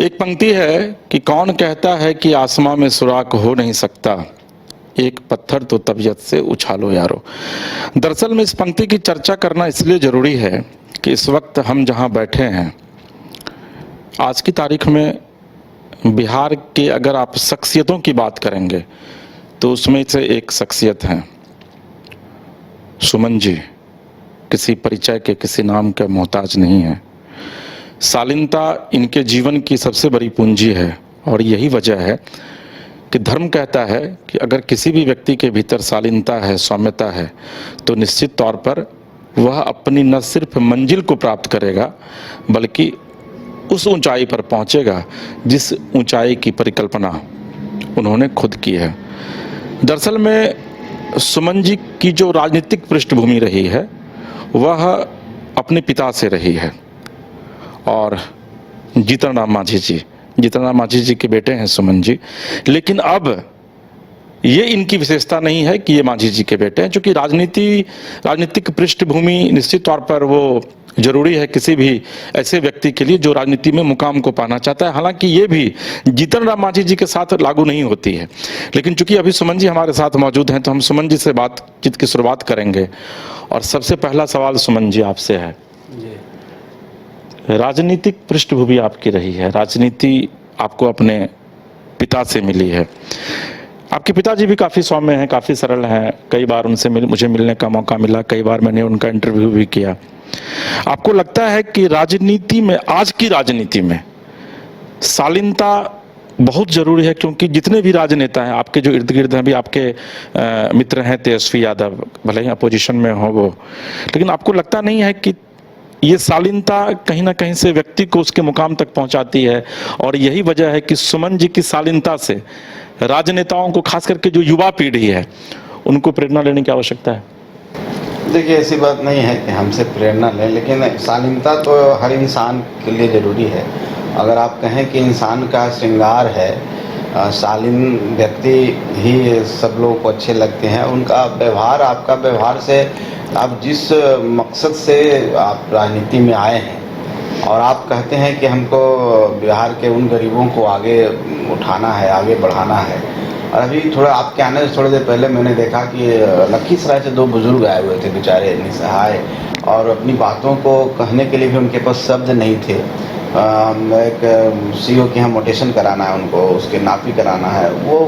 एक पंक्ति है कि कौन कहता है कि आसमां में सुराख हो नहीं सकता, एक पत्थर तो तबीयत से उछालो यारो। दरअसल में इस पंक्ति की चर्चा करना इसलिए ज़रूरी है कि इस वक्त हम जहां बैठे हैं, आज की तारीख में बिहार के अगर आप शख्सियतों की बात करेंगे तो उसमें से एक शख्सियत हैं सुमन जी। किसी परिचय के, किसी नाम के मोहताज नहीं है। शालीनता इनके जीवन की सबसे बड़ी पूंजी है और यही वजह है कि धर्म कहता है कि अगर किसी भी व्यक्ति के भीतर शालीनता है, सौम्यता है, तो निश्चित तौर पर वह अपनी न सिर्फ मंजिल को प्राप्त करेगा बल्कि उस ऊंचाई पर पहुंचेगा जिस ऊंचाई की परिकल्पना उन्होंने खुद की है। दरअसल में सुमन जी की जो राजनीतिक पृष्ठभूमि रही है वह अपने पिता से रही है और जीतन राम मांझी जी के बेटे हैं सुमन जी। लेकिन अब ये इनकी विशेषता नहीं है कि ये मांझी जी के बेटे हैं, क्योंकि राजनीतिक पृष्ठभूमि निश्चित तौर पर वो जरूरी है किसी भी ऐसे व्यक्ति के लिए जो राजनीति में मुकाम को पाना चाहता है। हालांकि ये भी जीतन राम मांझी जी के साथ लागू नहीं होती है, लेकिन चूंकि अभी सुमन जी हमारे साथ मौजूद हैं तो हम सुमन जी से बातचीत की शुरुआत करेंगे। और सबसे पहला सवाल सुमन जी आपसे है, राजनीतिक पृष्ठभूमि आपकी रही है, राजनीति आपको अपने पिता से मिली है। आपके पिताजी भी काफ़ी सौम्य हैं, काफ़ी सरल हैं। कई बार उनसे मुझे मिलने का मौका मिला, कई बार मैंने उनका इंटरव्यू भी किया। आपको लगता है कि राजनीति में, आज की राजनीति में शालीनता बहुत ज़रूरी है? क्योंकि जितने भी राजनेता हैं आपके जो इर्द गिर्द हैं, भी आपके मित्र हैं तेजस्वी यादव, भले ही अपोजिशन में हो वो, लेकिन आपको लगता नहीं है कि ये शालीनता कहीं ना कहीं से व्यक्ति को उसके मुकाम तक पहुंचाती है? और यही वजह है कि सुमन जी की शालीनता से राजनेताओं को, खास करके जो युवा पीढ़ी है, उनको प्रेरणा लेने की आवश्यकता है। देखिए, ऐसी बात नहीं है कि हमसे प्रेरणा लें, लेकिन शालीनता तो हर इंसान के लिए ज़रूरी है। अगर आप कहें कि इंसान का श्रृंगार है, शालीन व्यक्ति ही सब लोगों को अच्छे लगते हैं। उनका व्यवहार, आपका व्यवहार से, आप जिस मकसद से आप राजनीति में आए हैं और आप कहते हैं कि हमको बिहार के उन गरीबों को आगे उठाना है, आगे बढ़ाना है। और अभी थोड़ा आपके आने से थोड़ी देर पहले मैंने देखा कि लखीसराय से 2 बुजुर्ग आए हुए थे, बेचारे निसहाय, और अपनी बातों को कहने के लिए भी उनके पास शब्द नहीं थे। एक सीओ के यहाँ मोटेशन कराना है उनको, उसके नापी कराना है। वो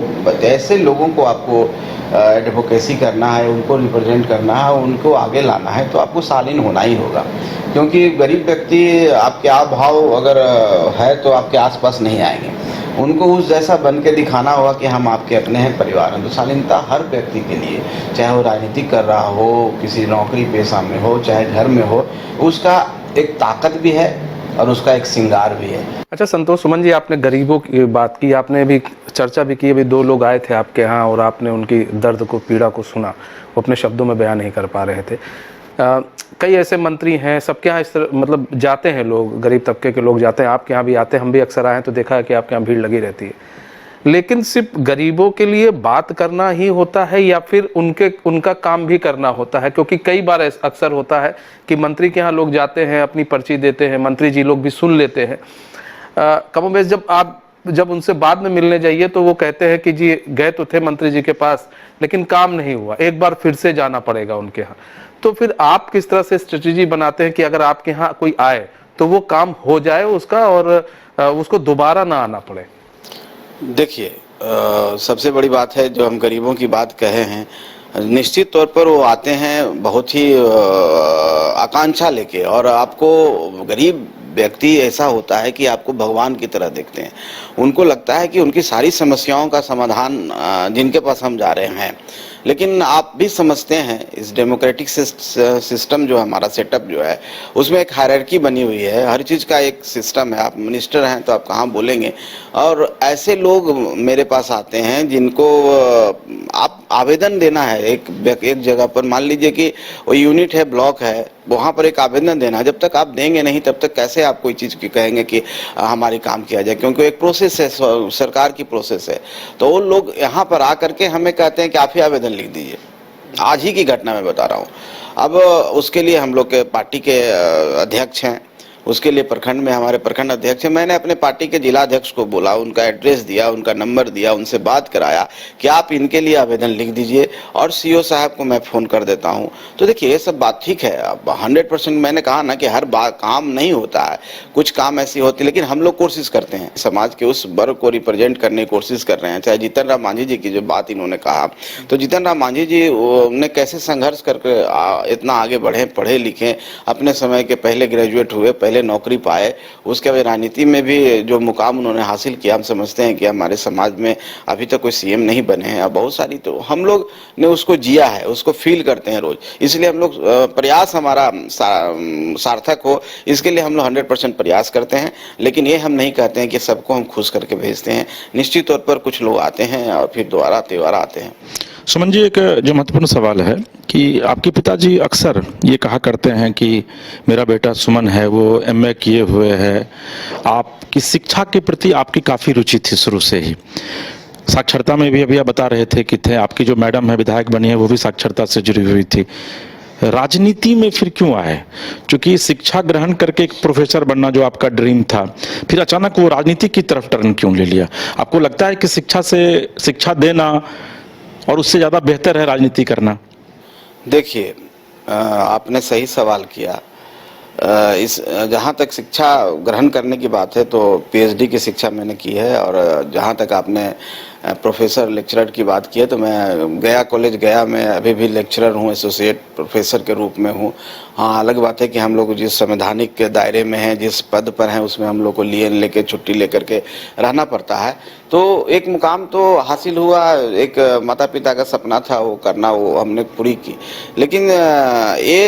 ऐसे लोगों को आपको एडवोकेसी करना है, उनको रिप्रेजेंट करना है, उनको आगे लाना है, तो आपको शालीन होना ही होगा। क्योंकि गरीब व्यक्ति आपके आप भाव अगर है तो आपके आसपास नहीं आएंगे। उनको उस जैसा बन के दिखाना होगा कि हम आपके अपने हैं, परिवार हैं। तो शालीनता हर व्यक्ति के लिए, चाहे वो राजनीति कर रहा हो, किसी नौकरी पेशा में हो, चाहे घर में हो, उसका एक ताकत भी है और उसका एक श्रृंगार भी है। अच्छा संतोष, सुमन जी, आपने गरीबों की बात की, आपने भी चर्चा भी की। अभी 2 लोग आए थे आपके यहाँ और आपने उनकी दर्द को, पीड़ा को सुना। वो अपने शब्दों में बयान नहीं कर पा रहे थे। कई ऐसे मंत्री हैं, सबके यहाँ इस तरह मतलब जाते हैं लोग, गरीब तबके के लोग जाते हैं, आपके यहाँ भी आते हैं। हम भी अक्सर आए हैं तो देखा है कि आपके यहाँ भीड़ लगी रहती है। लेकिन सिर्फ गरीबों के लिए बात करना ही होता है या फिर उनका काम भी करना होता है? क्योंकि कई बार अक्सर होता है कि मंत्री के यहाँ लोग जाते हैं, अपनी पर्ची देते हैं, मंत्री जी लोग भी सुन लेते हैं। कमोबेश जब उनसे बाद में मिलने जाइए तो वो कहते हैं कि जी गए तो थे मंत्री जी के पास लेकिन काम नहीं हुआ, एक बार फिर से जाना पड़ेगा उनके यहाँ। तो फिर आप किस तरह से स्ट्रेटेजी बनाते हैं कि अगर आपके यहाँ कोई आए तो वो काम हो जाए उसका और उसको दोबारा ना आना पड़े? देखिए, सबसे बड़ी बात है, जो हम गरीबों की बात कहे हैं, निश्चित तौर पर वो आते हैं बहुत ही आकांक्षा लेके। और आपको गरीब व्यक्ति ऐसा होता है कि आपको भगवान की तरह देखते हैं। उनको लगता है कि उनकी सारी समस्याओं का समाधान जिनके पास हम जा रहे हैं। लेकिन आप भी समझते हैं इस डेमोक्रेटिक सिस्टम जो हमारा सेटअप जो है, उसमें एक हायरार्की बनी हुई है, हर चीज़ का एक सिस्टम है। आप मिनिस्टर हैं तो आप कहाँ बोलेंगे, और ऐसे लोग मेरे पास आते हैं जिनको आप आवेदन देना है एक जगह पर। मान लीजिए कि वो यूनिट है, ब्लॉक है, वहाँ पर एक आवेदन देना है। जब तक आप देंगे नहीं तब तक कैसे आप कोई चीज़ की कहेंगे कि हमारी काम किया जाए, क्योंकि एक प्रोसेस है, सरकार की प्रोसेस है। तो वो लोग यहाँ पर आकर के हमें कहते हैं कि आप ही आवेदन लिख दीजिए। आज ही की घटना मैं बता रहा हूँ। अब उसके लिए हम लोग के पार्टी के अध्यक्ष हैं, उसके लिए प्रखंड में हमारे प्रखंड अध्यक्ष हैं। मैंने अपने पार्टी के जिला अध्यक्ष को बोला, उनका एड्रेस दिया, उनका नंबर दिया, उनसे बात कराया कि आप इनके लिए आवेदन लिख दीजिए और सीओ साहब को मैं फ़ोन कर देता हूँ। तो देखिए ये सब बात ठीक है। अब 100% मैंने कहा ना कि हर बात काम नहीं होता है, कुछ काम ऐसी होती है, लेकिन हम लोग कोशिश करते हैं, समाज के उस वर्ग को रिप्रेजेंट करने की कोशिश कर रहे हैं। चाहे जीतन राम मांझी जी की जो बात इन्होंने कहा, तो जीतन राम मांझी जी ने कैसे संघर्ष करके इतना आगे बढ़े, पढ़े लिखे, अपने समय के पहले ग्रेजुएट हुए, पहले नौकरी पाए, उसके बाद राजनीति में भी जो मुकाम उन्होंने हासिल किया। हम समझते हैं कि हमारे समाज में अभी तक कोई सीएम नहीं बने हैं और बहुत सारी, तो हम लोग ने उसको जिया है, उसको फील करते हैं रोज। इसलिए हम लोग प्रयास हमारा सार्थक हो, इसके लिए हम लोग 100% प्रयास करते हैं। लेकिन ये हम नहीं कहते हैं कि सबको हम खुश करके भेजते हैं। निश्चित तौर पर कुछ लोग आते हैं और फिर दोबारा त्योहार आते हैं। सुमन जी, एक जो महत्वपूर्ण सवाल है कि आपके पिताजी अक्सर ये कहा करते हैं कि मेरा बेटा सुमन है, वो एमए किए हुए है, आपकी शिक्षा के प्रति आपकी काफ़ी रुचि थी शुरू से ही। साक्षरता में भी अभी आप बता रहे थे कि थे आपकी जो मैडम है विधायक बनी है, वो भी साक्षरता से जुड़ी हुई थी। राजनीति में फिर क्यों आए? क्योंकि शिक्षा ग्रहण करके एक प्रोफेसर बनना जो आपका ड्रीम था, फिर अचानक वो राजनीति की तरफ टर्न क्यों ले लिया? आपको लगता है कि शिक्षा देना और उससे ज़्यादा बेहतर है राजनीति करना? देखिए, आपने सही सवाल किया। इस जहाँ तक शिक्षा ग्रहण करने की बात है तो पीएचडी की शिक्षा मैंने की है, और जहाँ तक आपने प्रोफेसर लेक्चरर की बात की है तो मैं गया कॉलेज गया में अभी भी लेक्चरर हूँ, एसोसिएट प्रोफेसर के रूप में हूँ। हाँ, अलग बात है कि हम लोग जिस संवैधानिक के दायरे में हैं, जिस पद पर हैं, उसमें हम लोग को लेके छुट्टी लेकर के रहना पड़ता है। तो एक मुकाम तो हासिल हुआ, एक माता पिता का सपना था वो करना, वो हमने पूरी की। लेकिन ये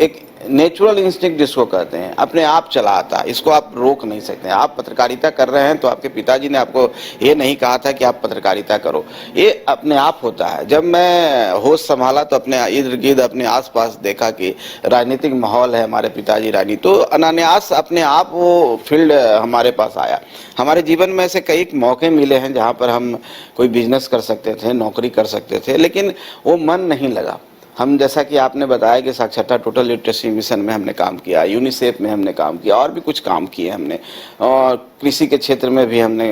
एक नेचुरल इंस्टिंक्ट जिसको कहते हैं, अपने आप चला आता है, इसको आप रोक नहीं सकते। आप पत्रकारिता कर रहे हैं तो आपके पिताजी ने आपको ये नहीं कहा था कि आप पत्रकारिता करो, ये अपने आप होता है। जब मैं होश संभाला तो अपने इर्द गिर्द अपने आसपास देखा कि राजनीतिक माहौल है, हमारे पिताजी राजनीति, तो अनायास अपने आप वो फील्ड हमारे पास आया। हमारे जीवन में ऐसे कई मौके मिले हैं जहाँ पर हम कोई बिजनेस कर सकते थे, नौकरी कर सकते थे, लेकिन वो मन नहीं लगा। हम जैसा कि आपने बताया कि साक्षरता टोटल लिटरेसी मिशन में हमने काम किया, यूनिसेफ में हमने काम किया, और भी कुछ काम किए हमने, और कृषि के क्षेत्र में भी हमने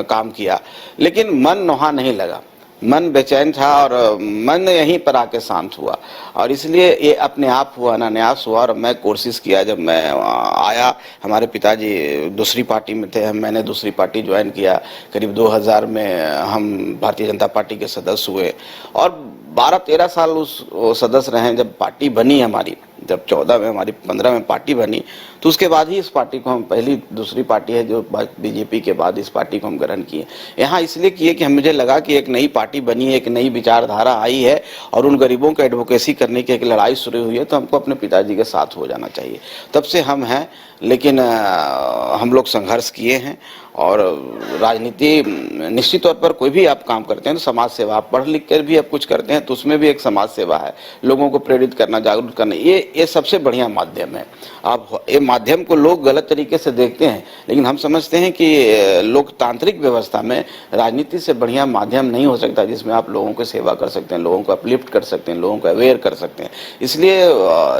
काम किया, लेकिन मन वहाँ नहीं लगा। मन बेचैन था और मन यहीं पर आके शांत हुआ, और इसलिए ये अपने आप हुआ, अनायास हुआ। और मैं कोशिश किया, जब मैं आया, हमारे पिताजी दूसरी पार्टी में थे, मैंने दूसरी पार्टी ज्वाइन किया। करीब 2000 में हम भारतीय जनता पार्टी के सदस्य हुए और 12-13 साल उस सदस्य रहे। जब पार्टी बनी हमारी, जब 14 में हमारी 15 में पार्टी बनी, तो उसके बाद ही इस पार्टी को हम, पहली दूसरी पार्टी है जो बीजेपी के बाद इस पार्टी को हम ग्रहण किए। यहाँ इसलिए किए कि मुझे लगा कि एक नई पार्टी बनी है, एक नई विचारधारा आई है और उन गरीबों का एडवोकेसी करने की एक लड़ाई शुरू हुई है, तो हमको अपने पिताजी के साथ हो जाना चाहिए। तब से हम हैं, लेकिन हम लोग संघर्ष किए हैं। और राजनीति, निश्चित तौर पर कोई भी आप काम करते हैं तो समाज सेवा, आप पढ़ लिख कर भी आप कुछ करते हैं तो उसमें भी एक समाज सेवा है, लोगों को प्रेरित करना, जागरूक करना, ये सबसे बढ़िया माध्यम है। आप ये माध्यम को लोग गलत तरीके से देखते हैं, लेकिन हम समझते हैं कि लोकतांत्रिक व्यवस्था में राजनीति से बढ़िया माध्यम नहीं हो सकता जिसमें आप लोगों की सेवा कर सकते हैं, लोगों को अपलिफ्ट कर सकते हैं, लोगों को अवेयर कर सकते हैं। इसलिए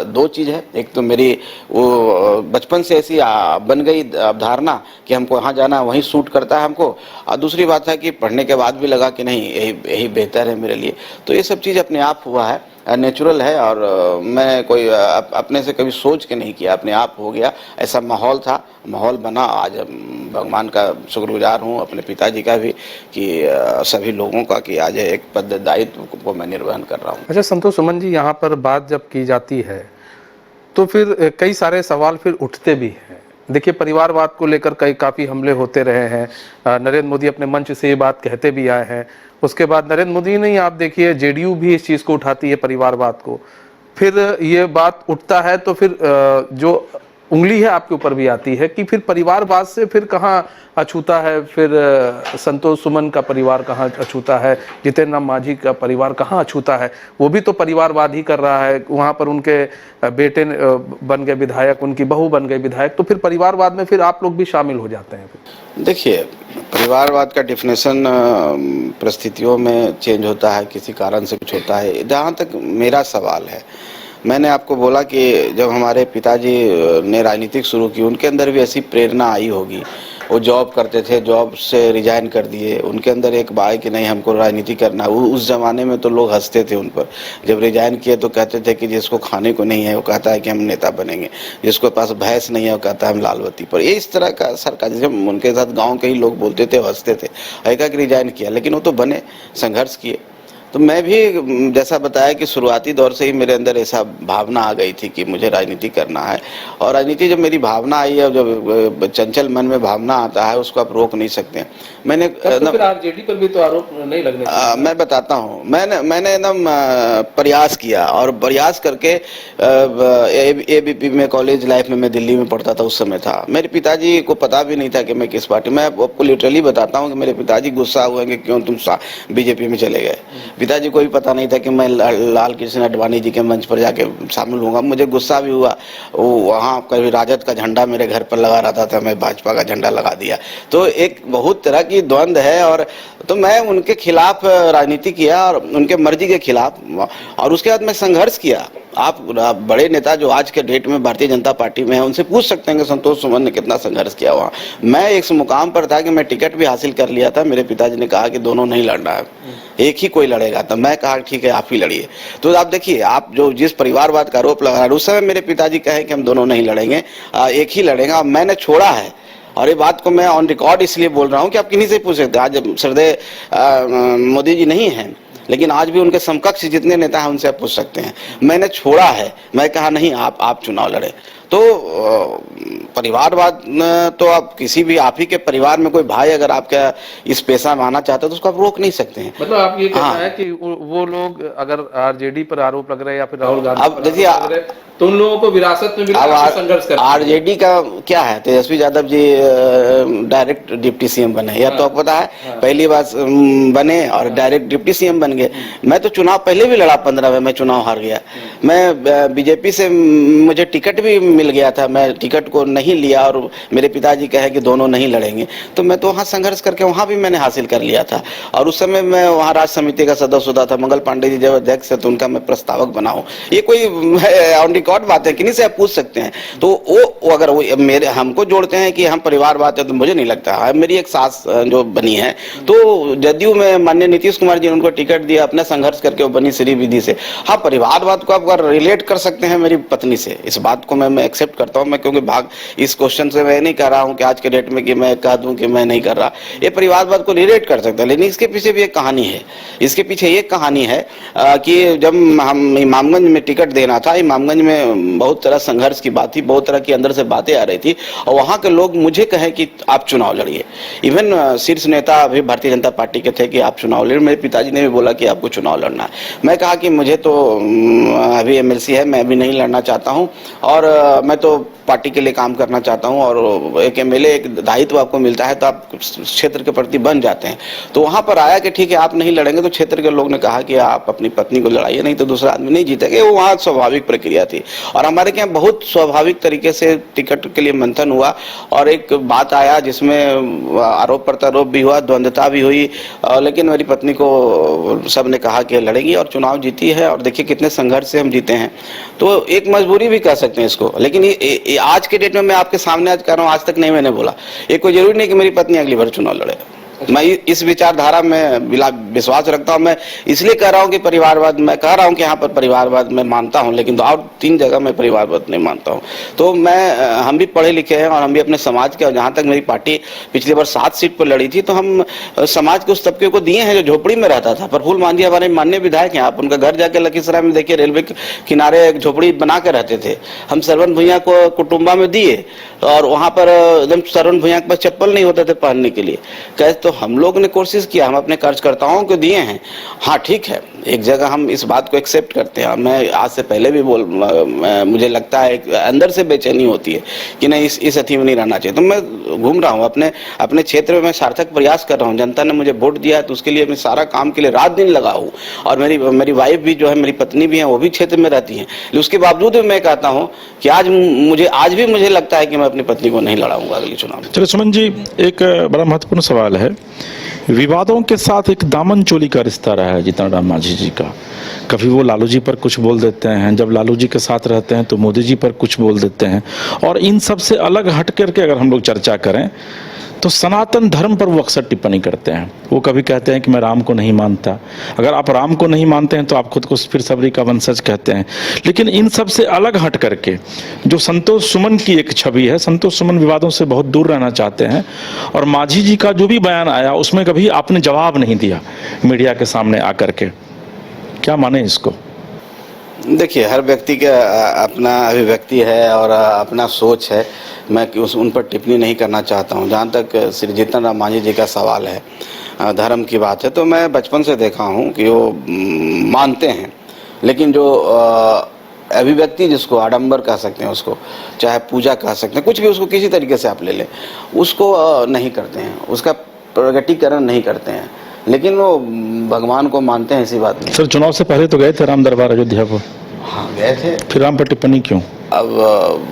दो चीज़ है, एक तो मेरी वो बचपन से ऐसी बन गई अवधारणा कि हमको यहाँ जाना वहीं सूट करता है हमको, और दूसरी बात है कि पढ़ने के बाद भी लगा कि नहीं, यही बेहतर है मेरे लिए। तो ये सब चीज़ अपने आप हुआ है, नेचुरल है, और मैं कोई अपने से कभी सोच के नहीं किया, अपने आप हो गया। ऐसा माहौल था, माहौल बना। आज भगवान का शुक्रगुजार हूँ, अपने पिताजी का भी, कि सभी लोगों का, कि आज एक पद दायित्व को मैं निर्वहन कर रहा हूँ। अच्छा संतोष सुमन जी, यहाँ पर बात जब की जाती है तो फिर कई सारे सवाल फिर उठते भी हैं। देखिए, परिवारवाद को लेकर काफ़ी हमले होते रहे हैं। नरेंद्र मोदी अपने मंच से ये बात कहते भी आए हैं। उसके बाद नरेंद्र मोदी नहीं, आप देखिए जेडीयू भी इस चीज़ को उठाती है, परिवारवाद को। फिर ये बात उठता है तो फिर जो उंगली है आपके ऊपर भी आती है कि फिर परिवारवाद से फिर कहाँ अछूता है, फिर संतोष सुमन का परिवार कहाँ अछूता है, जितेंद्र राम मांझी का परिवार कहाँ अछूता है। वो भी तो परिवारवाद ही कर रहा है। वहाँ पर उनके बेटे बन गए विधायक, उनकी बहू बन गई विधायक, तो फिर परिवारवाद में फिर आप लोग भी शामिल हो जाते हैं। देखिए, परिवारवाद का डिफिनेशन परिस्थितियों में चेंज होता है, किसी कारण से कुछ होता है। जहाँ तक मेरा सवाल है, मैंने आपको बोला कि जब हमारे पिताजी ने राजनीतिक शुरू की, उनके अंदर भी ऐसी प्रेरणा आई होगी। वो जॉब करते थे, जॉब से रिजाइन कर दिए, उनके अंदर एक बात कि नहीं हमको राजनीति करना। वो उस ज़माने में तो लोग हंसते थे उन पर। जब रिजाइन किए तो कहते थे कि जिसको खाने को नहीं है वो कहता है कि हम नेता बनेंगे, जिसको पास भैंस नहीं है वो कहता है हम लालबत्ती पर। ये इस तरह का सरकारिज्म उनके साथ गाँव के ही लोग बोलते थे, हंसते थे। ऐसा कि रिजाइन किया, लेकिन वो तो बने, संघर्ष किए। तो मैं भी जैसा बताया कि शुरुआती दौर से ही मेरे अंदर ऐसा भावना आ गई थी कि मुझे राजनीति करना है। और राजनीति जब मेरी भावना आई है, जब चंचल मन में भावना आता है उसको आप रोक नहीं सकते। मैंने तो फिर आरजेडी पर भी तो आरोप नहीं लगने चाहिए। मैं बताता हूँ, मैंने एकदम प्रयास किया और प्रयास करके एबीपी में, कॉलेज लाइफ में मैं दिल्ली में पढ़ता था, उस समय था। मेरे पिताजी को पता भी नहीं था कि मैं किस पार्टी। मैं आपको लिटरली बताता हूँ कि मेरे पिताजी गुस्सा हुए कि क्यों तुम बीजेपी में चले गए। पिताजी को भी पता नहीं था कि मैं लाल कृष्ण आडवाणी जी के मंच पर जाके शामिल होऊंगा। मुझे गुस्सा भी हुआ। वो वहाँ कभी राजद का झंडा मेरे घर पर लगा रहता था, मैं भाजपा का झंडा लगा दिया। तो एक बहुत तरह की द्वंद्व है। और तो मैं उनके खिलाफ राजनीति किया और उनके मर्जी के खिलाफ, और उसके बाद मैं संघर्ष किया। आप बड़े नेता जो आज के डेट में भारतीय जनता पार्टी में है, उनसे पूछ सकते हैं कि संतोष सुमन ने कितना संघर्ष किया वहाँ। मैं एक मुकाम पर था कि मैं टिकट भी हासिल कर लिया था। मेरे पिताजी ने कहा कि दोनों नहीं लड़ना है, एक ही कोई लड़ेगा। तो मैं कहा ठीक है आप ही लड़िए। तो आप देखिए, आप जो जिस परिवारवाद का आरोप लगा रहे हैं, उस समय मेरे पिताजी कहे कि हम दोनों नहीं लड़ेंगे, एक ही लड़ेगा। और मैंने छोड़ा है। और ये बात को मैं ऑन रिकॉर्ड इसलिए बोल रहा हूँ कि आप किन्हीं से पूछ सकते हैं। आज श्रद्धेय मोदी जी नहीं हैं, लेकिन आज भी उनके समकक्ष जितने नेता हैं उनसे आप पूछ सकते हैं। मैंने छोड़ा है, मैं कहा नहीं आप चुनाव लड़े। तो परिवारवाद तो आप किसी भी, आप ही के परिवार में कोई भाई अगर आपका इस पेशा में आना चाहता है तो उसको आप रोक नहीं सकते हैं। मतलब आप ये कहना है कि वो लोग अगर आरजेडी पर आरोप लग रहे हैं या फिर राहुल गांधी अब देखिए, तो उन लोगों को विरासत में मिला, संघर्ष करना। आरजेडी का क्या है, Tejashwi Yadav ji direct deputy CM बने, या तो आपको पता है पहली बार बने और डायरेक्ट डिप्टी सीएम बन गए। मैं तो चुनाव पहले भी लड़ा, 15 में मैं चुनाव हार गया। मैं बीजेपी से मुझे टिकट भी मिल गया था, मैं टिकट को नहीं लिया और मेरे पिताजी कहे कि दोनों नहीं लड़ेंगे। तो मैं तो वहाँ संघर्ष करके वहाँ भी मैंने हासिल कर लिया था। और उस समय मैं वहाँ राज्य समिति का सदस्य होता था। मंगल पांडे जी जब अध्यक्ष है तो उनका मैं प्रस्तावक बना हूँ। ये कोई ऑन रिकॉर्ड बात है, किन्हीं से आप पूछ सकते हैं। तो वो अगर वो मेरे हमको जोड़ते हैं कि हम परिवारवाद है, तो मुझे नहीं लगता है। मेरी एक सास जो बनी है, तो जदयू में माननीय नीतीश कुमार जी ने उनको टिकट दिया, अपना संघर्ष करके वो बनी श्री विधि से। हाँ, परिवारवाद को आप अगर रिलेट कर सकते हैं मेरी पत्नी से, इस बात को मैं एक्सेप्ट करता हूँ। मैं क्योंकि इस क्वेश्चन से मैं नहीं कह रहा हूँ कि आज के डेट में कि मैं कह दूं कि मैं नहीं कर रहा। ये परिवारवाद को रिलेट कर सकता है, लेकिन इसके पीछे भी एक कहानी है। इसके पीछे एक कहानी है कि जब हम इमामगंज में टिकट देना था, इमामगंज में बहुत तरह संघर्ष की बात थी, बहुत तरह की अंदर से बातें आ रही थी। और वहाँ के लोग मुझे कहे कि आप चुनाव लड़िए। इवन शीर्ष नेता भी भारतीय जनता पार्टी के थे कि आप चुनाव लड़िए। मेरे पिताजी ने भी बोला कि आपको चुनाव लड़ना है। मैं कहा कि मुझे तो अभी एमएलसी है, मैं अभी नहीं लड़ना चाहता हूँ और मैं तो पार्टी के लिए काम करना चाहता हूं। और एक एमएलए एक दायित्व आपको मिलता है तो आप क्षेत्र के प्रति बन जाते हैं। तो वहां पर आया कि ठीक है आप नहीं लड़ेंगे। तो क्षेत्र के लोग ने कहा कि आप अपनी पत्नी को लड़ाइए, नहीं तो दूसरा आदमी नहीं जीतेगा। वो वहाँ स्वाभाविक प्रक्रिया थी और हमारे यहाँ बहुत स्वाभाविक तरीके से टिकट के लिए मंथन हुआ और एक बात आया जिसमें आरोप प्रत्यारोप भी हुआ, द्वंद्वता भी हुई। लेकिन मेरी पत्नी को सबने कहा कि लड़ेगी और चुनाव जीती है। और देखिए कितने संघर्ष से हम जीते हैं। तो एक मजबूरी भी कह सकते हैं इसको। लेकिन आज के डेट में मैं आपके सामने आज कर रहा हूँ, आज तक नहीं मैंने बोला। ये कोई जरूरी नहीं कि मेरी पत्नी अगली बार चुनाव लड़े। मैं इस विचारधारा में विश्वास रखता हूँ। मैं इसलिए कह रहा हूँ कि परिवारवाद, मैं कह रहा हूँ कि यहाँ पर परिवारवाद मैं मानता हूँ, लेकिन और 3 जगह मैं परिवारवाद नहीं मानता हूँ। तो हम भी पढ़े लिखे हैं और हम भी अपने समाज के, और जहाँ तक मेरी पार्टी पिछली बार 7 सीट पर लड़ी थी तो हम समाज के उस तबके को दिए हैं जो झोपड़ी में रहता था। प्रफुल्ल मांझी हमारे माननीय विधायक हैं, आप उनका घर जाके लखीसराय में देखिए, रेलवे के किनारे एक झोपड़ी बना के रहते थे। हम सरवन भैया को कुटुम्बा में दिए और वहाँ पर एकदम सरवन भैया के पास चप्पल नहीं होते थे पहनने के लिए। कैसे तो हम लोग ने कोशिश किया, हम अपने कार्यकर्ताओं को दिए हैं। हाँ ठीक है, एक जगह हम इस बात को एक्सेप्ट करते हैं। मैं आज से पहले भी मुझे लगता है अंदर से बेचैनी होती है कि नहीं इस अथी में नहीं रहना चाहिए। तो मैं घूम रहा हूँ अपने क्षेत्र में, मैं सार्थक प्रयास कर रहा हूँ। जनता ने मुझे वोट दिया है तो उसके लिए मैं सारा काम के लिए रात दिन लगा हूँ। और मेरी वाइफ भी जो है, मेरी पत्नी भी है, वो भी क्षेत्र में रहती हैं। उसके बावजूद भी मैं कहता हूँ कि आज भी मुझे लगता है कि मैं अपनी पत्नी को नहीं लड़ाऊंगा अगले चुनाव में। चलो सुमन जी, एक बड़ा महत्वपूर्ण सवाल है। विवादों के साथ एक दामन चोली का रिश्ता रहा है जीतन राम मांझी जी का। कभी वो लालू जी पर कुछ बोल देते हैं, जब लालू जी के साथ रहते हैं तो मोदी जी पर कुछ बोल देते हैं, और इन सब से अलग हट करके अगर हम लोग चर्चा करें तो सनातन धर्म पर वो अक्सर टिप्पणी करते हैं। वो कभी कहते हैं कि मैं राम को नहीं मानता। अगर आप राम को नहीं मानते हैं तो आप खुद को फिर सबरी का वंशज कहते हैं। लेकिन इन सब से अलग हट करके जो संतोष सुमन की एक छवि है, संतोष सुमन विवादों से बहुत दूर रहना चाहते हैं, और मांझी जी का जो भी बयान आया उसमें कभी आपने जवाब नहीं दिया मीडिया के सामने आकर के। क्या माने इसको? देखिए, हर व्यक्ति का अपना अभिव्यक्ति है और अपना सोच है। मैं उन पर टिप्पणी नहीं करना चाहता हूं। जहां तक श्री जीतन राम मांझी जी का सवाल है, धर्म की बात है, तो मैं बचपन से देखा हूं कि वो मानते हैं, लेकिन जो अभिव्यक्ति जिसको आडंबर कह सकते हैं, उसको चाहे पूजा कह सकते हैं, कुछ भी उसको किसी तरीके से आप ले लें, उसको नहीं करते हैं, उसका प्रगटीकरण नहीं करते हैं, लेकिन वो भगवान को मानते हैं। ऐसी बात नहीं। सर, चुनाव से पहले तो गए थे राम दरबार अयोध्या को। हाँ, गए थे। फिर राम पर टिप्पणी क्यों? अब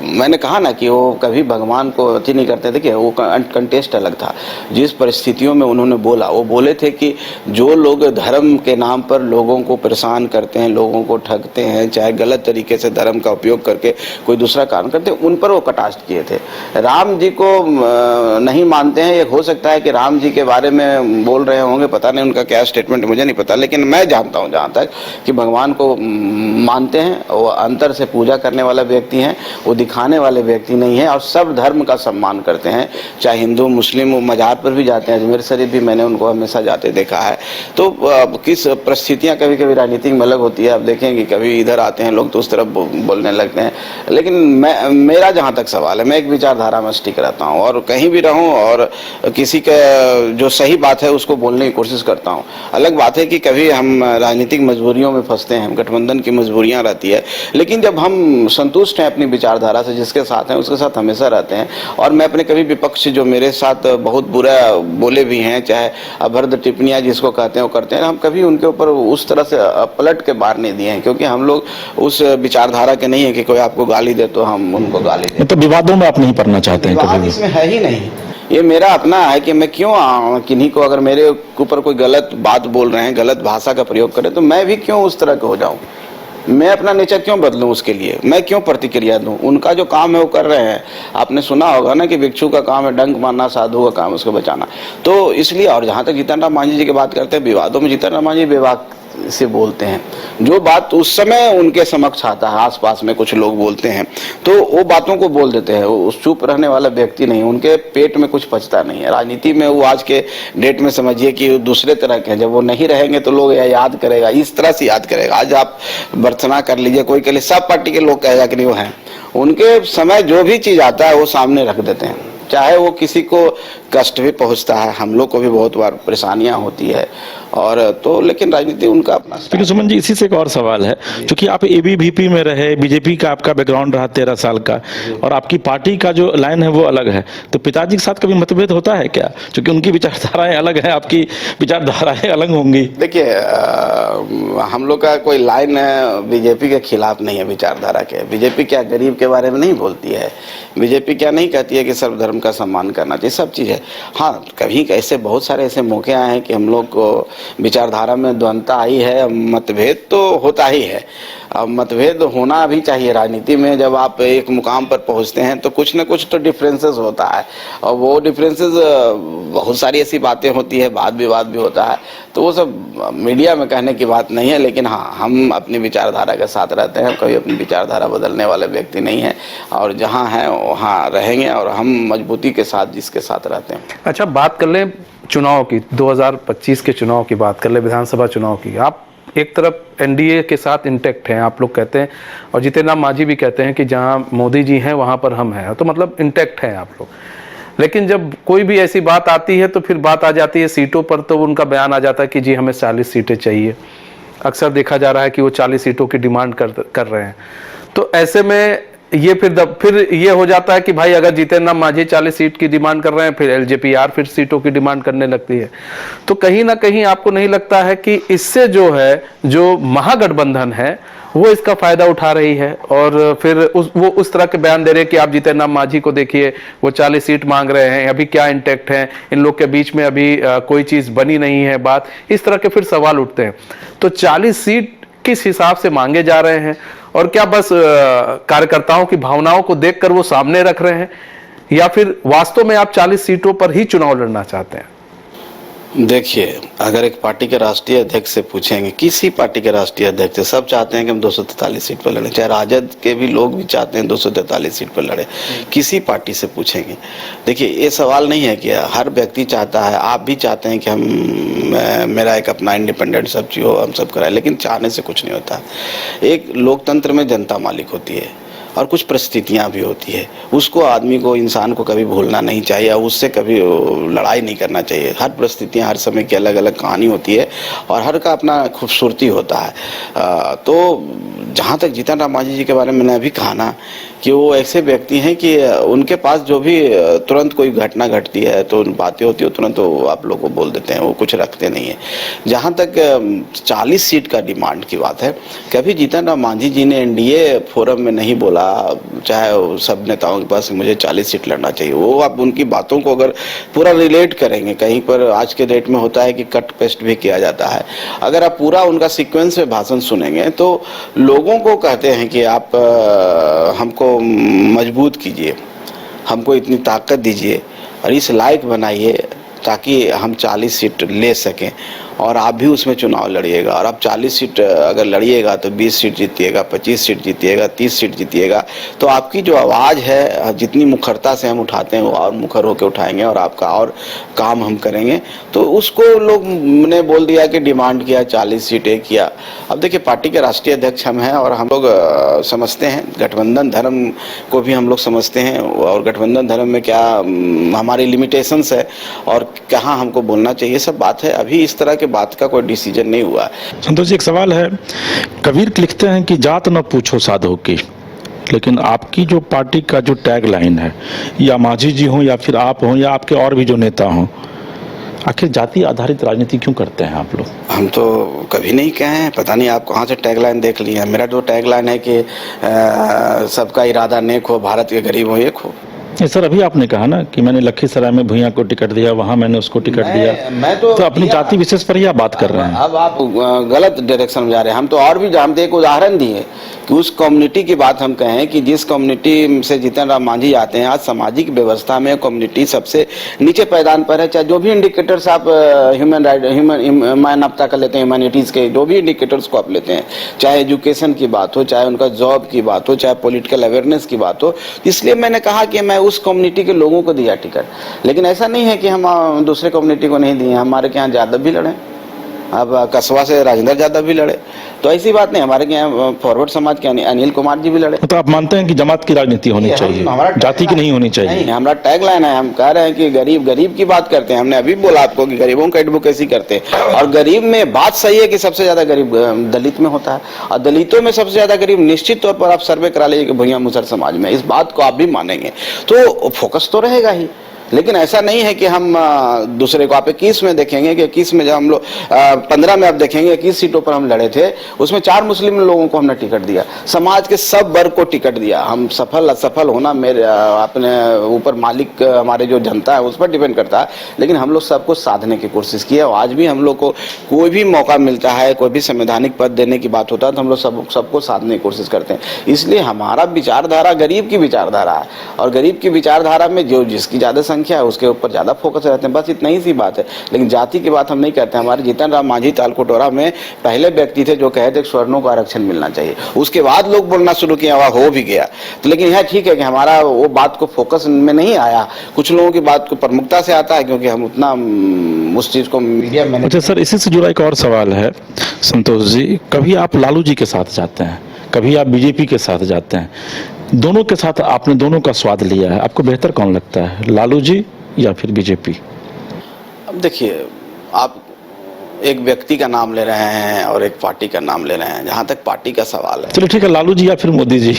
मैंने कहा ना कि वो कभी भगवान को अति नहीं करते थे। कि वो कंटेस्ट अलग था। जिस परिस्थितियों में उन्होंने बोला, वो बोले थे कि जो लोग धर्म के नाम पर लोगों को परेशान करते हैं, लोगों को ठगते हैं, चाहे गलत तरीके से धर्म का उपयोग करके कोई दूसरा कारण करते हैं, उन पर वो कटाक्ष किए थे। राम जी को नहीं मानते हैं, ये हो सकता है कि राम जी के बारे में बोल रहे होंगे, पता नहीं उनका क्या स्टेटमेंट, मुझे नहीं पता, लेकिन मैं जानता हूँ जहाँ तक कि भगवान को मानते हैं। वो अंतर से पूजा करने वाला व्यक्ति हैं, वो दिखाने वाले व्यक्ति नहीं है, और सब धर्म का सम्मान करते हैं, चाहे हिंदू मुस्लिम। वो मजार पर भी जाते हैं, अजमेर शरीफ भी मैंने उनको हमेशा जाते देखा है। तो किस परिस्थितियां कभी कभी राजनीतिक में अलग होती है, आप देखेंगे कभी इधर आते हैं लोग तो उस तरफ बोलने लगते हैं। लेकिन मेरा जहां तक सवाल है, मैं एक विचारधारा में स्टिक रहता हूँ, और कहीं भी रहूँ और किसी का जो सही बात है उसको बोलने की कोशिश करता हूँ। अलग बात है कि कभी हम राजनीतिक मजबूरियों में फंसते हैं, गठबंधन की मजबूरियां रहती है, लेकिन जब हम संतुष्ट हैं अपनी विचारधारा से, जिसके साथ हैं उसके साथ हमेशा रहते हैं। और मैं अपने कभी विपक्ष जो मेरे साथ बहुत बुरा बोले भी हैं, चाहे अभद्र टिप्पणियां जिसको कहते हैं वो करते हैं, हम कभी उनके ऊपर उस तरह से पलट के बाहर नहीं दिए हैं, क्योंकि हम लोग उस विचारधारा के नहीं है कि कोई आपको गाली दे तो हम उनको गाली दें। तो विवादों में आप नहीं पढ़ना चाहते हैं कभी? इसमें है ही नहीं। ये मेरा अपना है कि मैं क्यों किन्हीं को, अगर मेरे ऊपर कोई गलत बात बोल रहे हैं, गलत भाषा का प्रयोग करें, तो मैं भी क्यों उस तरह का हो जाऊं? मैं अपना नेचर क्यों बदलूं? उसके लिए मैं क्यों प्रतिक्रिया दूं? उनका जो काम है वो कर रहे हैं। आपने सुना होगा ना कि भिक्षु का काम है डंक मारना, साधु का काम है उसको बचाना। तो इसलिए, और जहां तक जीतन राम मांझी जी की बात करते हैं, विवादों में जीतन राम मांझी विवाद से बोलते हैं। जो बात उस समय उनके समक्ष आता है, आसपास में कुछ लोग बोलते हैं, तो वो बातों को बोल देते हैं। वो चुप रहने वाला व्यक्ति नहीं, उनके पेट में कुछ पचता नहीं है। राजनीति में वो आज के डेट में समझिए कि दूसरे तरह के हैं। जब वो नहीं रहेंगे तो लोग याद करेगा, इस तरह से याद करेगा। आज आप बर्तना कर लीजिए, कोई के लिए सब पार्टी के लोग कहेगा कि नहीं वो है। उनके समय जो भी चीज आता है वो सामने रख देते हैं, चाहे वो किसी को कष्ट भी पहुंचता है, हम लोग को भी बहुत बार परेशानियां होती है, और तो लेकिन राजनीति उनका अपना। लेकिन सुमन जी, इसी से एक और सवाल है, क्योंकि आप एबीवीपी में रहे, बीजेपी का आपका बैकग्राउंड रहा 13 साल का, और आपकी पार्टी का जो लाइन है वो अलग है, तो पिताजी के साथ कभी मतभेद होता है क्या? क्योंकि उनकी विचारधाराएं अलग है, आपकी विचारधाराएं अलग होंगी। देखिए, हम लोग का कोई लाइन बीजेपी के खिलाफ नहीं है विचारधारा के। बीजेपी क्या गरीब के बारे में नहीं बोलती है, बीजेपी क्या नहीं कहती है कि सर्व धर्म का सम्मान करना चाहिए, सब चीज़ है। हाँ, कभी ऐसे बहुत सारे ऐसे मौके आए हैं कि हम लोग को विचारधारा में द्वंद्वता आई है, मतभेद तो होता ही है। अब मतभेद होना भी चाहिए राजनीति में। जब आप एक मुकाम पर पहुंचते हैं तो कुछ न कुछ तो डिफरेंसेस होता है, और वो डिफरेंसेस बहुत सारी ऐसी बातें होती है, वाद विवाद भी होता है, तो वो सब मीडिया में कहने की बात नहीं है। लेकिन हाँ, हम अपनी विचारधारा के साथ रहते हैं, कभी अपनी विचारधारा बदलने वाले व्यक्ति नहीं है, और जहाँ हैं वहाँ रहेंगे, और हम मजबूती के साथ जिसके साथ रहते हैं। अच्छा, बात कर लें चुनाव की, 2025 के चुनाव की बात कर ले, विधानसभा चुनाव की। आप एक तरफ एनडीए के साथ इंटैक्ट हैं, आप लोग कहते हैं, और जीतन राम मांझी भी कहते हैं कि जहां मोदी जी हैं वहां पर हम हैं, तो मतलब इंटैक्ट हैं आप लोग। लेकिन जब कोई भी ऐसी बात आती है तो फिर बात आ जाती है सीटों पर, तो उनका बयान आ जाता है कि जी हमें 40 सीटें चाहिए। अक्सर देखा जा रहा है कि वो 40 सीटों की डिमांड कर रहे हैं। तो ऐसे में ये फिर ये हो जाता है कि भाई अगर जितेंद्र राम मांझी 40 सीट की डिमांड कर रहे हैं, फिर एलजेपीआर फिर सीटों की डिमांड करने लगती है। तो कहीं ना कहीं आपको नहीं लगता है कि इससे जो है, जो महागठबंधन है वो इसका फायदा उठा रही है, और फिर वो उस तरह के बयान दे रहे हैं कि आप जितेंद्र राम मांझी को देखिए, वो 40 सीट मांग रहे हैं, अभी क्या इंटैक्ट है, इन लोग के बीच में अभी कोई चीज बनी नहीं है बात, इस तरह के फिर सवाल उठते हैं। तो 40 सीट किस हिसाब से मांगे जा रहे हैं, और क्या बस कार्यकर्ताओं की भावनाओं को देखकर वो सामने रख रहे हैं, या फिर वास्तव में आप 40 सीटों पर ही चुनाव लड़ना चाहते हैं? देखिए, अगर एक पार्टी के राष्ट्रीय अध्यक्ष से पूछेंगे, किसी पार्टी के राष्ट्रीय अध्यक्ष से, सब चाहते हैं कि हम 243 सीट पर लड़ें, चाहे राजद के भी लोग भी चाहते हैं 243 सीट पर लड़े। किसी पार्टी से पूछेंगे, देखिए ये सवाल नहीं है कि हर व्यक्ति चाहता है, आप भी चाहते हैं कि हम मेरा एक अपना इंडिपेंडेंट सब चीज हो, हम सब कराएं, लेकिन चाहने से कुछ नहीं होता। एक लोकतंत्र में जनता मालिक होती है और कुछ परिस्थितियां भी होती है, उसको आदमी को, इंसान को कभी भूलना नहीं चाहिए, उससे कभी लड़ाई नहीं करना चाहिए। हर परिस्थितियां, हर समय की अलग अलग कहानी होती है और हर का अपना खूबसूरती होता है। तो जहाँ तक जितेंद्र राम मांझी जी के बारे में मैंने अभी कहा ना कि वो ऐसे व्यक्ति हैं कि उनके पास जो भी तुरंत कोई घटना घटती है तो बातें होती है, तुरंत वो आप लोग को बोल देते हैं, वो कुछ रखते नहीं है। जहाँ तक 40 सीट का डिमांड की बात है, कभी जितेंद्र राम मांझी जी ने एनडीए फोरम में नहीं बोला, चाहे सब नेताओं के पास मुझे 40 सीट लड़ना चाहिए। वो आप उनकी बातों को अगर पूरा रिलेट करेंगे, कहीं पर आज के डेट में होता है कि कट पेस्ट भी किया जाता है, अगर आप पूरा उनका सीक्वेंस में भाषण सुनेंगे तो लोगों को कहते हैं कि आप हमको मजबूत कीजिए, हमको इतनी ताकत दीजिए और इस लायक बनाइए ताकि हम 40 सीट ले सकें और आप भी उसमें चुनाव लड़िएगा। और आप 40 सीट अगर लड़िएगा तो 20 सीट जीतिएगा, 25 सीट जीतिएगा, 30 सीट जीतिएगा, तो आपकी जो आवाज़ है, जितनी मुखरता से हम उठाते हैं वो और मुखर होकर उठाएंगे और आपका और काम हम करेंगे। तो उसको लोग ने बोल दिया कि डिमांड किया 40 सीटें किया। अब देखिए, पार्टी के राष्ट्रीय अध्यक्ष हम हैं और हम लोग समझते हैं गठबंधन धर्म को भी हम लोग समझते हैं, और गठबंधन धर्म में क्या हमारी लिमिटेशंस है और कहाँ हमको बोलना चाहिए, सब बात है। अभी इस तरह के बात का कोई डिसीजन नहीं हुआ है। संतोष जी, एक सवाल है, कबीर लिखते हैं कि जात न पूछो साधो की, लेकिन आपकी जो पार्टी का जो टैग लाइन है, या मांझी जी हों या फिर आप हों या आपके और भी जो नेता हों, आखिर जाति आधारित राजनीति क्यों करते हैं आप लोग? हम तो कभी नहीं कहे हैं, पता नहीं आप कहाँ से टैगलाइन देख लिए हैं। मेरा जो टैगलाइन है कि सबका इरादा नेक हो, भारत के गरीब हो एक हो। सर, अभी आपने कहा ना कि मैंने लखीसराय में भुइयां को टिकट दिया, वहां मैंने उसको टिकट दिया, मैं तो अपनी जाति विशेष पर ही आप बात कर रहे हैं। अब आप गलत डायरेक्शन में जा रहे हैं। हम तो और भी जानते, एक उदाहरण दिए कि उस कम्युनिटी की बात हम कहें कि जिस कम्युनिटी से जितेंद्र राम मांझी आते हैं, आज सामाजिक व्यवस्था में कम्युनिटी सबसे नीचे पैदान पर है। चाहे जो भी इंडिकेटर्स आप ह्यूमन राइट, मानवता का लेते हैं, ह्यूमैनिटीज के जो भी इंडिकेटर्स को आप लेते हैं, चाहे एजुकेशन की बात हो, चाहे उनका जॉब की बात हो, चाहे पॉलिटिकल अवेयरनेस की बात हो, इसलिए मैंने कहा कि मैं उस कम्युनिटी के लोगों को दिया टिकट। लेकिन ऐसा नहीं है कि हम दूसरे कम्युनिटी को नहीं दिए। हमारे के यहाँ यादव भी लड़े, अब कसबा से राजेंद्र यादव भी लड़े, तो ऐसी बात नहीं। हमारे यहाँ फॉरवर्ड समाज के अनिल कुमार जी भी लड़े। तो आप मानते हैं कि जमात की राजनीति होनी चाहिए, जाति की नहीं होनी चाहिए? नहीं, हमारा टैग लाइन है, हम कह रहे हैं कि गरीब गरीब की बात करते हैं। हमने अभी बोला आपको कि गरीबों का एडवोकेसी करते हैं, और गरीब में बात सही है कि सबसे ज्यादा गरीब दलित में होता है, और दलितों में सबसे ज्यादा गरीब निश्चित तौर पर आप सर्वे करा लीजिए कि भुइयां मुसर समाज में। इस बात को आप भी मानेंगे तो फोकस तो रहेगा ही। लेकिन ऐसा नहीं है कि हम दूसरे को, आप 21 में देखेंगे कि 21 में जब हम लोग 15 में आप देखेंगे 21 सीटों पर हम लड़े थे, उसमें 4 मुस्लिम लोगों को हमने टिकट दिया, समाज के सब वर्ग को टिकट दिया। हम सफल असफल होना मेरे अपने ऊपर मालिक हमारे जो जनता है उस पर डिपेंड करता है, लेकिन हम लोग सबको साधने की कोशिश की है। और आज भी हम लोग को कोई भी मौका मिलता है, कोई भी संवैधानिक पद देने की बात होता है तो हम लोग सबको साधने की कोशिश करते हैं। इसलिए हमारा विचारधारा गरीब की विचारधारा है, और गरीब की विचारधारा में जो जिसकी ज्यादा संख्या है उसके ऊपर ज्यादा फोकस रहते हैं, बस इतना ही सी बात है। लेकिन जाति की बात हम नहीं करते। हमारे जितेंद्र राम मांझी तालकोटोरा में पहले व्यक्ति थे जो कहते स्वर्णों को आरक्षण मिलना चाहिए, उसके बाद लोग बोलना शुरू किया, वह हो भी गया। तो लेकिन यह ठीक है कि हमारा वो बात को फोकस में नहीं आया, कुछ लोगों की बात को प्रमुखता से आता है क्योंकि हम उतना उस चीज को मीडिया में। अच्छा सर, इसी से जुड़ा एक और सवाल है संतोष जी, कभी आप लालू जी के साथ जाते हैं, कभी आप बीजेपी के साथ जाते हैं, दोनों के साथ आपने दोनों का स्वाद लिया है, आपको बेहतर कौन लगता है, लालू जी या फिर बीजेपी? अब देखिए, आप एक व्यक्ति का नाम ले रहे हैं और एक पार्टी का नाम ले रहे हैं। जहां तक पार्टी का सवाल है, चलिए ठीक है, लालू जी या फिर मोदी जी?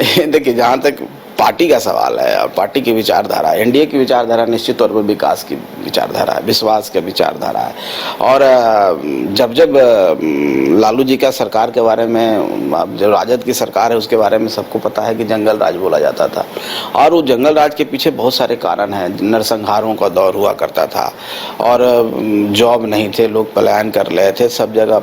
देखिए, जहाँ तक पार्टी का सवाल है और पार्टी की विचारधारा, एनडीए की विचारधारा निश्चित तौर पर विकास की विचारधारा है, विश्वास की विचारधारा है। और जब जब लालू जी का सरकार के बारे में, जो राजद की सरकार है उसके बारे में सबको पता है कि जंगल राज बोला जाता था, और वो जंगल राज के पीछे बहुत सारे कारण हैं। नरसंहारों का दौर हुआ करता था और जॉब नहीं थे, लोग पलायन कर रहे थे, सब जगह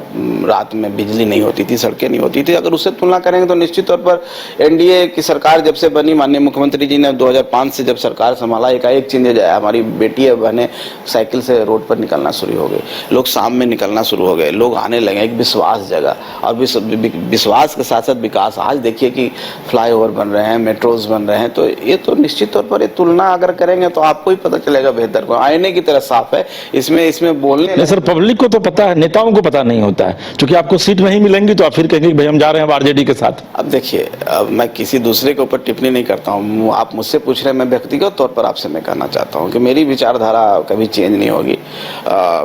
रात में बिजली नहीं होती थी, सड़कें नहीं होती थी। अगर उससे तुलना करेंगे तो निश्चित तौर पर एनडीए की सरकार जब से बनी, माननीय मुख्यमंत्री जी ने 2005 से जब सरकार संभाला, एकाएक चेंज आया। हमारी बेटी बहनें साइकिल से रोड पर निकलना शुरू हो गई, लोग शाम में निकलना शुरू हो गए, लोग आने लगे, एक विश्वास जगह, और विश्वास के साथ साथ विकास। आज देखिए कि फ्लाईओवर बन रहे हैं, मेट्रोज बन रहे हैं, तो ये तो निश्चित तौर पर तुलना अगर करेंगे तो आपको ही पता चलेगा बेहतर को, आईने की तरह साफ है। इसमें बोलने नहीं सर, पब्लिक को तो पता है, नेताओं को पता नहीं होता है, क्योंकि आपको सीट नहीं मिलेंगी तो आप फिर कहेंगे भाई हम जा रहे हैं आरजेडी के साथ। अब देखिए, अब मैं किसी दूसरे के ऊपर टिप्पणी नहीं करता हूँ, आप मुझसे पूछ रहे हैं, मैं व्यक्तिगत तौर पर आपसे मैं कहना चाहता हूँ कि मेरी विचारधारा कभी चेंज नहीं होगी।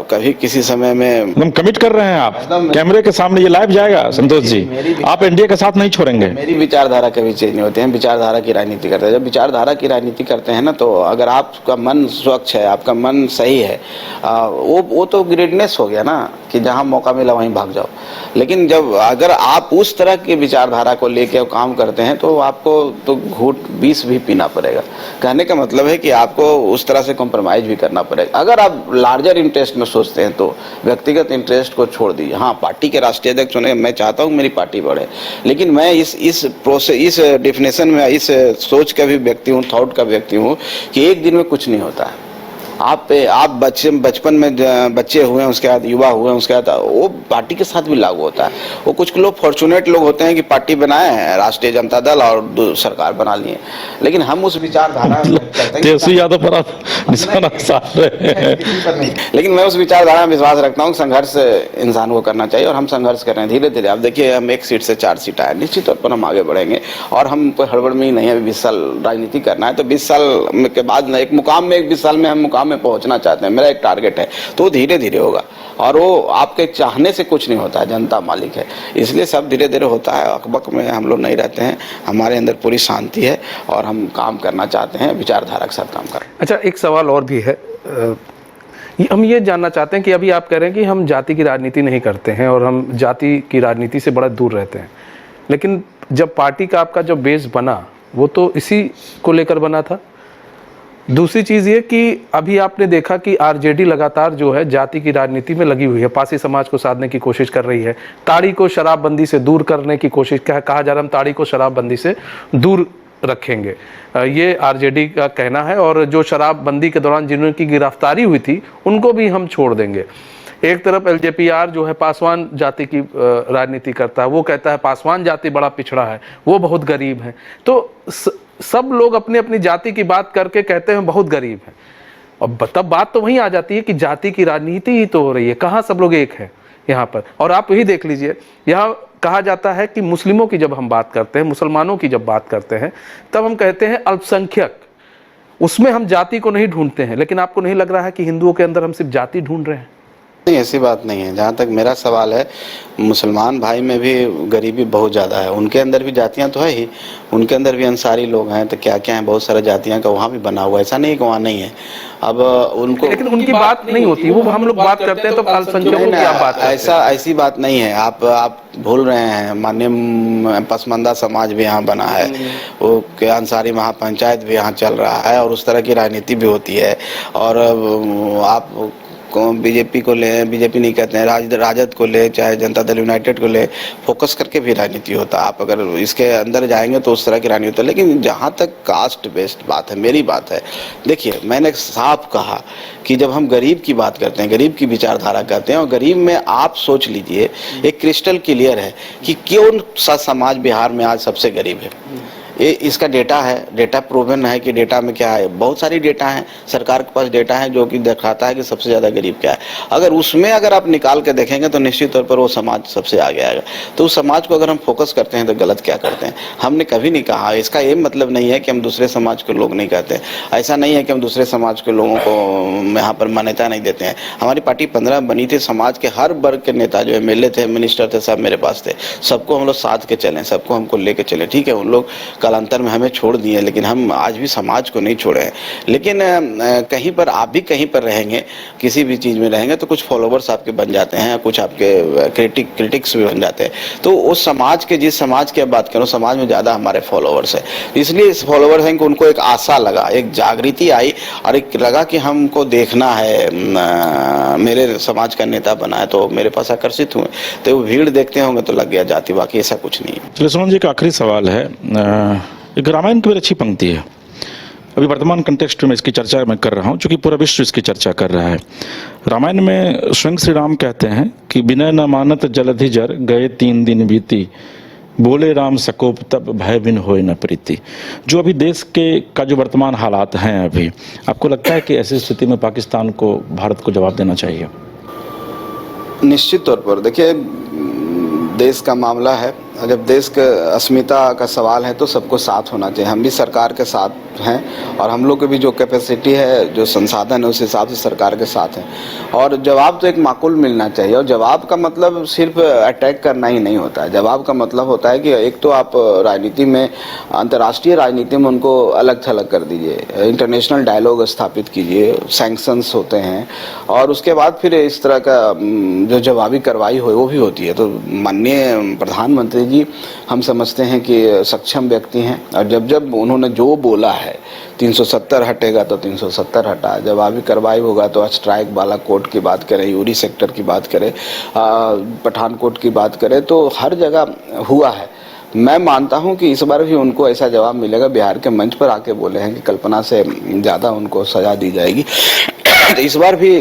कभी किसी समय में हम कमिट कर रहे हैं, आप कैमरे के सामने ये लाइव जाएगा संतोष जी, आप एनडीए का साथ नहीं छोड़ेंगे। मेरी विचारधारा कभी चेंज नहीं होती है, विचारधारा की राजनीति करते हैं। जब विचारधारा की राजनीति करते हैं ना, तो अगर आपका मन स्वच्छ है, आपका मन सही है, वो तो ग्रेटनेस हो गया ना, कि जहाँ मौका मिला वहीं भाग जाओ। लेकिन जब अगर आप उस तरह की विचारधारा को लेकर काम करते हैं तो आपको तो घूंट 20 भी पीना पड़ेगा। कहने का मतलब है कि आपको उस तरह से कॉम्प्रोमाइज भी करना पड़ेगा। अगर आप लार्जर इंटरेस्ट में सोचते हैं तो व्यक्तिगत इंटरेस्ट को छोड़ दीजिए। हाँ, पार्टी के राष्ट्रीय अध्यक्ष होने, मैं चाहता हूँ मेरी पार्टी बढ़े, लेकिन मैं इस प्रोसेस, इस डेफिनेशन में, इस सोच का भी व्यक्ति हूँ, थॉट का व्यक्ति हूँ कि एक दिन में कुछ नहीं होता है। आप बचपन में बच्चे हुए, उसके बाद युवा हुए, उसके बाद वो पार्टी के साथ भी लागू होता है। वो कुछ लोग फॉर्चुनेट लोग होते हैं कि पार्टी बनाए, राष्ट्रीय जनता दल, और सरकार बना लिए। लेकिन हम उस विचारधारा तेजस्वी यादव पर आप निशाना साध रहे हैं। लेकिन मैं उस विचारधारा में विश्वास रखता हूँ, संघर्ष इंसान को करना चाहिए, और हम संघर्ष कर रहे हैं धीरे धीरे। अब देखिए, हम 1 सीट से 4 सीट आए, निश्चित तौर पर हम आगे बढ़ेंगे, और हम कोई हड़बड़ में ही नहीं है। 20 साल राजनीति करना है, तो 20 साल के बाद एक मुकाम में, 20 साल में हम मुकाम में पहुंचना चाहते हैं, मेरा एक टारगेट है, तो धीरे धीरे होगा। और वो आपके चाहने से कुछ नहीं होता है, जनता मालिक है, इसलिए सब धीरे धीरे होता है। अकबक में हम लोग नहीं रहते हैं, हमारे अंदर पूरी शांति है और हम काम करना चाहते हैं, विचारधारा के साथ काम कर। अच्छा, एक सवाल और भी है, हम ये जानना चाहते हैं कि अभी आप कह रहे हैं कि हम जाति की राजनीति नहीं करते हैं और हम जाति की राजनीति से बड़ा दूर रहते हैं, लेकिन जब पार्टी का आपका जो बेस बना वो तो इसी को लेकर बना था। दूसरी चीज़ ये कि अभी आपने देखा कि आरजेडी लगातार जो है जाति की राजनीति में लगी हुई है, पासी समाज को साधने की कोशिश कर रही है, ताड़ी को शराबबंदी से दूर करने की कोशिश, कहा जा रहा है हम ताड़ी को शराबबंदी से दूर रखेंगे, ये आरजेडी का कहना है। और जो शराबबंदी के दौरान जिनकी गिरफ्तारी हुई थी उनको भी हम छोड़ देंगे। एक तरफ एलजेपीआर जो है पासवान जाति की राजनीति करता है, वो कहता है पासवान जाति बड़ा पिछड़ा है, वो बहुत गरीब है। तो सब लोग अपनी अपनी जाति की बात करके कहते हैं बहुत गरीब है, और तब बात तो वहीं आ जाती है कि जाति की राजनीति ही तो हो रही है, कहाँ सब लोग एक है यहाँ पर। और आप यही देख लीजिए, यहाँ कहा जाता है कि मुस्लिमों की जब हम बात करते हैं, मुसलमानों की जब बात करते हैं, तब हम कहते हैं अल्पसंख्यक, उसमें हम जाति को नहीं ढूंढते हैं। लेकिन आपको नहीं लग रहा है कि हिंदुओं के अंदर हम सिर्फ जाति ढूंढ रहे हैं? नहीं, ऐसी बात नहीं है। जहाँ तक मेरा सवाल है, मुसलमान भाई में भी गरीबी बहुत ज़्यादा है, उनके अंदर भी जातियाँ तो है ही, उनके अंदर भी अंसारी लोग हैं, तो क्या क्या हैं, बहुत सारे जातियाँ का वहाँ भी बना हुआ है, ऐसा नहीं कि वहाँ नहीं है। अब उनको, लेकिन उनकी बात नहीं होती, वो हम लोग बात करते हैं तो अल्पसंख्यकों की आप बात करते हैं। ऐसी बात नहीं है, आप भूल रहे हैं। माननीय पसमानदा समाज भी यहाँ बना है, वो अंसारी महापंचायत भी यहाँ चल रहा है, और उस तरह की राजनीति भी होती है। और आप बीजेपी को ले, बीजेपी नहीं कहते हैं, राजद को ले, चाहे जनता दल यूनाइटेड को ले, फोकस करके भी राजनीति होता है। आप अगर इसके अंदर जाएंगे तो उस तरह की राजनीति होता है। लेकिन जहाँ तक कास्ट बेस्ड बात है, मेरी बात है, देखिए मैंने साफ कहा कि जब हम गरीब की बात करते हैं, गरीब की विचारधारा करते हैं, और गरीब में आप सोच लीजिए, एक क्रिस्टल क्लियर है कि कौन सा समाज बिहार में आज सबसे गरीब है। ये इसका डेटा है, डेटा प्रूवन है कि डेटा में क्या है, बहुत सारी डेटा है, सरकार के पास डेटा है जो कि दिखाता है कि सबसे ज़्यादा गरीब क्या है। अगर उसमें अगर आप निकाल के देखेंगे तो निश्चित तौर पर वो समाज सबसे आगे आएगा। तो उस समाज को अगर हम फोकस करते हैं तो गलत क्या करते हैं। हमने कभी नहीं कहा, इसका ये मतलब नहीं है कि हम दूसरे समाज के लोग नहीं कहते, ऐसा नहीं है कि हम दूसरे समाज के लोगों को यहाँ पर मान्यता नहीं देते हैं। हमारी पार्टी 15 बनी थी, समाज के हर वर्ग के नेता जो एमएलए थे, मिनिस्टर थे, सब मेरे पास थे, सबको हम लोग साथ के चलें, सबको हमको लेके चले। ठीक है, उन लोग कालांतर में हमें छोड़ दिए, लेकिन हम आज भी समाज को नहीं छोड़े हैं। लेकिन कहीं पर आप भी कहीं पर रहेंगे, किसी भी चीज़ में रहेंगे तो कुछ फॉलोवर्स आपके बन जाते हैं, कुछ आपके क्रिटिक्स भी बन जाते हैं। तो उस समाज के, जिस समाज की आप बात करो, समाज में ज़्यादा हमारे फॉलोवर्स है, इसलिए इस फॉलोवर्स हैं कि उनको एक आशा लगा, एक जागृति आई और एक लगा कि हमको देखना है, मेरे समाज का नेता बना है, तो मेरे पास आकर्षित हुए, तो वो भीड़ देखते होंगे तो लग गया जाति, बाकी ऐसा कुछ नहीं है। चलिए सुमन जी, एक आखिरी सवाल है। एक रामायण की बड़ी अच्छी पंक्ति है, अभी वर्तमान कंटेक्स्ट में इसकी चर्चा मैं कर रहा हूँ, चूंकि पूरा विश्व इसकी चर्चा कर रहा है। रामायण में स्वयं श्री राम कहते हैं कि विनय न मानत जलधि जर, गए 3 दिन बीती, बोले राम सकोप तब भय बिन होए न प्रीति। जो अभी देश के का जो वर्तमान हालात हैं अभी, आपको लगता है कि ऐसी स्थिति में पाकिस्तान को, भारत को जवाब देना चाहिए? निश्चित तौर पर देखिए, देश का मामला है, जब देश के अस्मिता का सवाल है तो सबको साथ होना चाहिए। हम भी सरकार के साथ हैं और हम लोग की भी जो कैपेसिटी है, जो संसाधन है, उस हिसाब से सरकार के साथ हैं। और जवाब तो एक माकूल मिलना चाहिए, और जवाब का मतलब सिर्फ अटैक करना ही नहीं होता है। जवाब का मतलब होता है कि एक तो आप राजनीति में, अंतर्राष्ट्रीय राजनीति में उनको अलग थलग कर दीजिए, इंटरनेशनल डायलॉग स्थापित कीजिए, सैंक्शंस होते हैं, और उसके बाद फिर इस तरह का जो जवाबी कार्रवाई हो वो भी होती है। तो माननीय प्रधानमंत्री जी हम समझते हैं कि सक्षम व्यक्ति हैं, और जब जब उन्होंने जो बोला है 370 हटेगा तो 370 हटा, जवाबी कार्रवाई होगा तो स्ट्राइक बालाकोट की बात करें, यूरी सेक्टर की बात करें, पठानकोट की बात करें, तो हर जगह हुआ है। मैं मानता हूं कि इस बार भी उनको ऐसा जवाब मिलेगा। बिहार के मंच पर आके बोले हैं कि कल्पना से ज़्यादा उनको सजा दी जाएगी। तो इस बार भी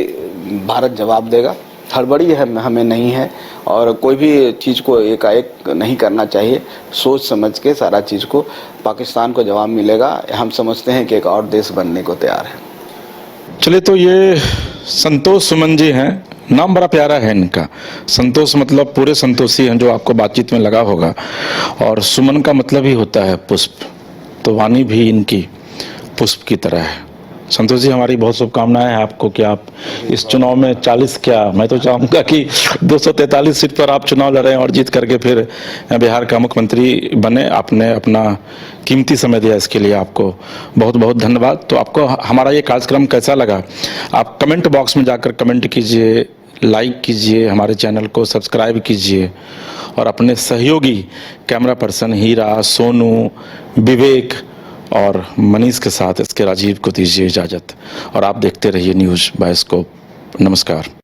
भारत जवाब देगा। हड़बड़ी है हमें नहीं है, और कोई भी चीज़ को एकाएक नहीं करना चाहिए, सोच समझ के सारा चीज़ को पाकिस्तान को जवाब मिलेगा। हम समझते हैं कि एक और देश बनने को तैयार है। चलिए, तो ये संतोष सुमन जी हैं, नाम बड़ा प्यारा है इनका। संतोष मतलब पूरे संतोषी हैं, जो आपको बातचीत में लगा होगा, और सुमन का मतलब ही होता है पुष्प, तो वाणी भी इनकी पुष्प की तरह है। संतोष जी, हमारी बहुत शुभकामनाएं हैं आपको कि आप इस चुनाव में 40 क्या, मैं तो चाहूँगा कि 243 सीट पर आप चुनाव लड़ें और जीत करके फिर बिहार का मुख्यमंत्री बने। आपने अपना कीमती समय दिया, इसके लिए आपको बहुत बहुत धन्यवाद। तो आपको हमारा ये कार्यक्रम कैसा लगा, आप कमेंट बॉक्स में जाकर कमेंट कीजिए, लाइक कीजिए, हमारे चैनल को सब्सक्राइब कीजिए, और अपने सहयोगी कैमरा पर्सन हीरा, सोनू, विवेक और मनीष के साथ इसके राजीव को दीजिए इजाज़त, और आप देखते रहिए न्यूज़ बायोस्कोप। नमस्कार।